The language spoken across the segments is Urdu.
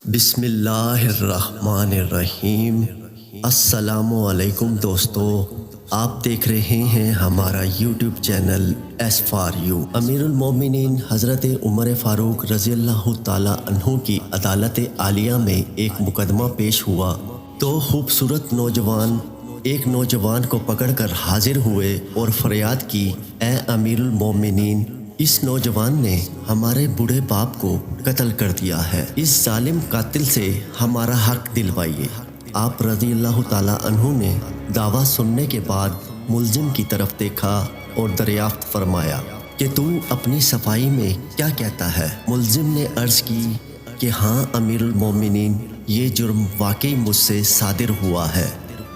بسم اللہ الرحمن الرحیم۔ السلام علیکم دوستو، آپ دیکھ رہے ہیں ہمارا YouTube channel S for you. امیر المومنین حضرت عمر فاروق رضی اللہ تعالی عنہ کی عدالت عالیہ میں ایک مقدمہ پیش ہوا تو خوبصورت نوجوان ایک نوجوان کو پکڑ کر حاضر ہوئے اور فریاد کی، اے امیر المومنین، اس نوجوان نے ہمارے بوڑھے باپ کو قتل کر دیا ہے، اس ظالم قاتل سے ہمارا حق دلوائیے۔ آپ رضی اللہ تعالیٰ عنہ نے دعویٰ سننے کے بعد ملزم کی طرف دیکھا اور دریافت فرمایا کہ تو اپنی صفائی میں کیا کہتا ہے؟ ملزم نے عرض کی کہ ہاں امیر المومنین، یہ جرم واقعی مجھ سے صادر ہوا ہے،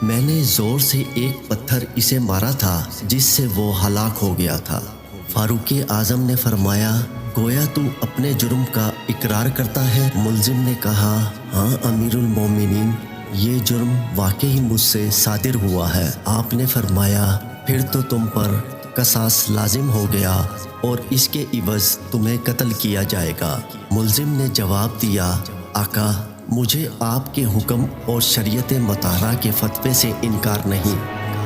میں نے زور سے ایک پتھر اسے مارا تھا جس سے وہ ہلاک ہو گیا تھا۔ فاروق اعظم نے فرمایا، گویا تو اپنے جرم کا اقرار کرتا ہے؟ ملزم نے کہا، ہاں امیر المومنین، یہ جرم واقعی مجھ سے صادر ہوا ہے۔ آپ نے فرمایا، پھر تو تم پر قصاص لازم ہو گیا اور اس کے عوض تمہیں قتل کیا جائے گا۔ ملزم نے جواب دیا، آقا، مجھے آپ کے حکم اور شریعت مطہرہ کے فتوے سے انکار نہیں،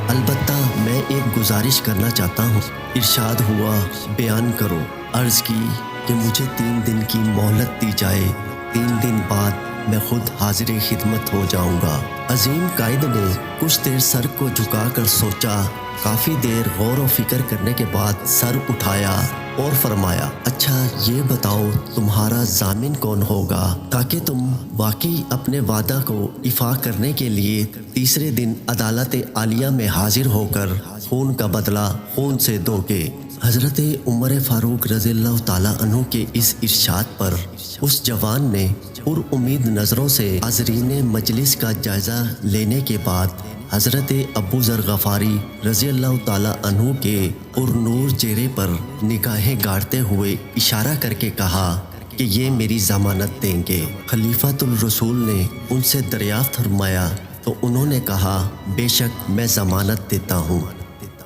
البتہ میں ایک گزارش کرنا چاہتا ہوں۔ ارشاد ہوا، بیان کرو۔ عرض کی کہ مجھے 3 دن کی مہلت دی جائے، 3 دن بعد میں خود حاضر خدمت ہو جاؤں گا۔ عظیم قائد نے کچھ دیر سر کو جھکا کر سوچا، کافی دیر غور و فکر کرنے کے بعد سر اٹھایا اور فرمایا، اچھا یہ بتاؤ تمہارا ضامن کون ہوگا تاکہ تم واقعی اپنے وعدہ کو ایفا کرنے کے لیے تیسرے دن عدالت عالیہ میں حاضر ہو کر خون کا بدلہ خون سے دو گے؟ حضرت عمر فاروق رضی اللہ تعالیٰ عنہ کے اس ارشاد پر اس جوان نے پر امید نظروں سے حاضرین مجلس کا جائزہ لینے کے بعد حضرت ابو ذر غفاری رضی اللہ تعالیٰ عنہ کے پرنور چہرے پر نگاہیں گاڑتے ہوئے اشارہ کر کے کہا کہ یہ میری ضمانت دیں گے۔ خلیفۃ الرسول نے ان سے دریافت فرمایا تو انہوں نے کہا، بے شک میں ضمانت دیتا ہوں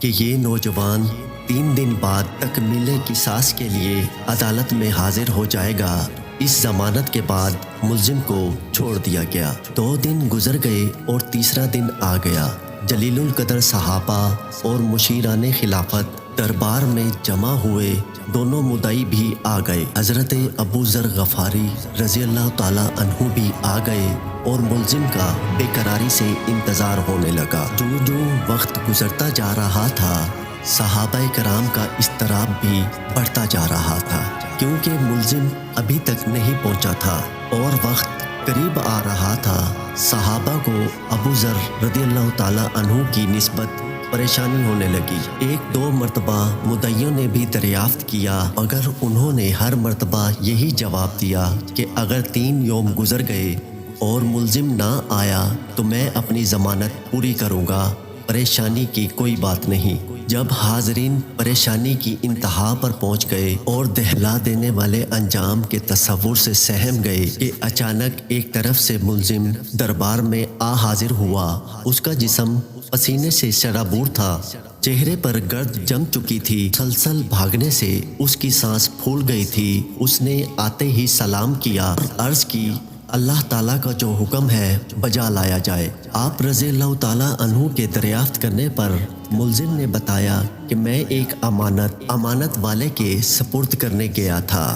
کہ یہ نوجوان 3 دن بعد تکمیل قصاص کے لیے عدالت میں حاضر ہو جائے گا۔ اس ضمانت کے بعد ملزم کو چھوڑ دیا گیا۔ 2 دن گزر گئے اور تیسرا دن آ گیا۔ جلیل القدر صحابہ اور مشیران خلافت دربار میں جمع ہوئے، دونوں مدعی بھی آ گئے۔ حضرت ابو ذر غفاری رضی اللہ تعالیٰ عنہ بھی آ گئے اور ملزم کا بے قراری سے انتظار ہونے لگا۔ جو وقت گزرتا جا رہا تھا، صحابہ کرام کا اضطراب بھی بڑھتا جا رہا تھا، کیونکہ ملزم ابھی تک نہیں پہنچا تھا اور وقت قریب آ رہا تھا۔ صحابہ کو ابو ذر رضی اللہ تعالیٰ عنہ کی نسبت پریشانی ہونے لگی۔ 1-2 مرتبہ مدعیوں نے بھی دریافت کیا، مگر انہوں نے ہر مرتبہ یہی جواب دیا کہ اگر 3 یوم گزر گئے اور ملزم نہ آیا تو میں اپنی ضمانت پوری کروں گا، پریشانی کی کوئی بات نہیں۔ جب حاضرین پریشانی کی انتہا پر پہنچ گئے اور دہلا دینے والے انجام کے تصور سے سہم گئے کہ اچانک ایک طرف سے ملزم دربار میں آ حاضر ہوا۔ اس کا جسم پسینے سے شرابور تھا، چہرے پر گرد جم چکی تھی، مسلسل بھاگنے سے اس کی سانس پھول گئی تھی۔ اس نے آتے ہی سلام کیا، عرض کی، اللہ تعالیٰ کا جو حکم ہے بجا لایا جائے۔ آپ رضی اللہ تعالیٰ عنہ کے دریافت کرنے پر ملزم نے بتایا کہ میں ایک امانت والے کے سپرد کرنے گیا تھا۔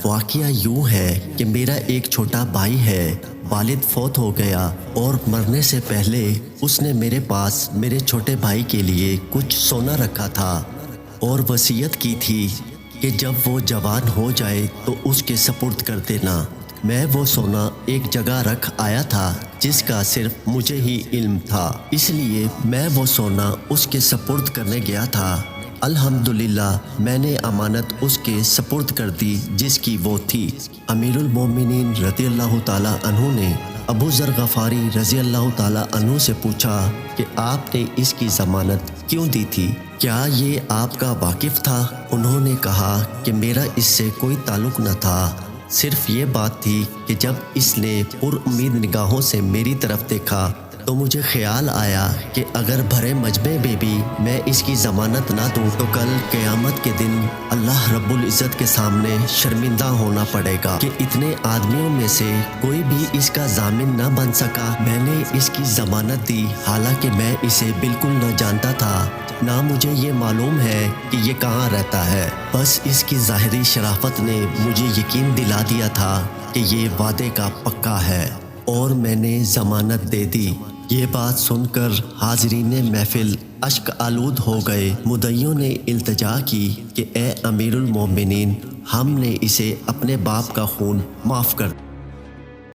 واقعہ یوں ہے کہ میرا ایک چھوٹا بھائی ہے، والد فوت ہو گیا اور مرنے سے پہلے اس نے میرے پاس میرے چھوٹے بھائی کے لیے کچھ سونا رکھا تھا اور وصیت کی تھی کہ جب وہ جوان ہو جائے تو اس کے سپرد کر دینا۔ میں وہ سونا ایک جگہ رکھ آیا تھا جس کا صرف مجھے ہی علم تھا، اس لیے میں وہ سونا اس کے سپرد کرنے گیا تھا۔ الحمدللہ میں نے امانت اس کے سپرد کر دی جس کی وہ تھی۔ امیر المومنین رضی اللہ تعالیٰ عنہ نے ابو ذر غفاری رضی اللہ تعالیٰ عنہ سے پوچھا کہ آپ نے اس کی ضمانت کیوں دی تھی؟ کیا یہ آپ کا واقف تھا؟ انہوں نے کہا کہ میرا اس سے کوئی تعلق نہ تھا، صرف یہ بات تھی کہ جب اس نے پر امید نگاہوں سے میری طرف دیکھا تو مجھے خیال آیا کہ اگر بھرے مجمع میں بھی میں اس کی ضمانت نہ دوں تو کل قیامت کے دن اللہ رب العزت کے سامنے شرمندہ ہونا پڑے گا کہ اتنے آدمیوں میں سے کوئی بھی اس کا ضامن نہ بن سکا۔ میں نے اس کی ضمانت دی، حالانکہ میں اسے بالکل نہ جانتا تھا، نہ مجھے یہ معلوم ہے کہ یہ کہاں رہتا ہے۔ بس اس کی ظاہری شرافت نے مجھے یقین دلا دیا تھا کہ یہ وعدے کا پکا ہے، اور میں نے ضمانت دے دی۔ یہ بات سن کر حاضرین محفل اشک آلود ہو گئے۔ مدعیوں نے التجا کی کہ اے امیر المومنین، ہم نے اسے اپنے باپ کا خون معاف کر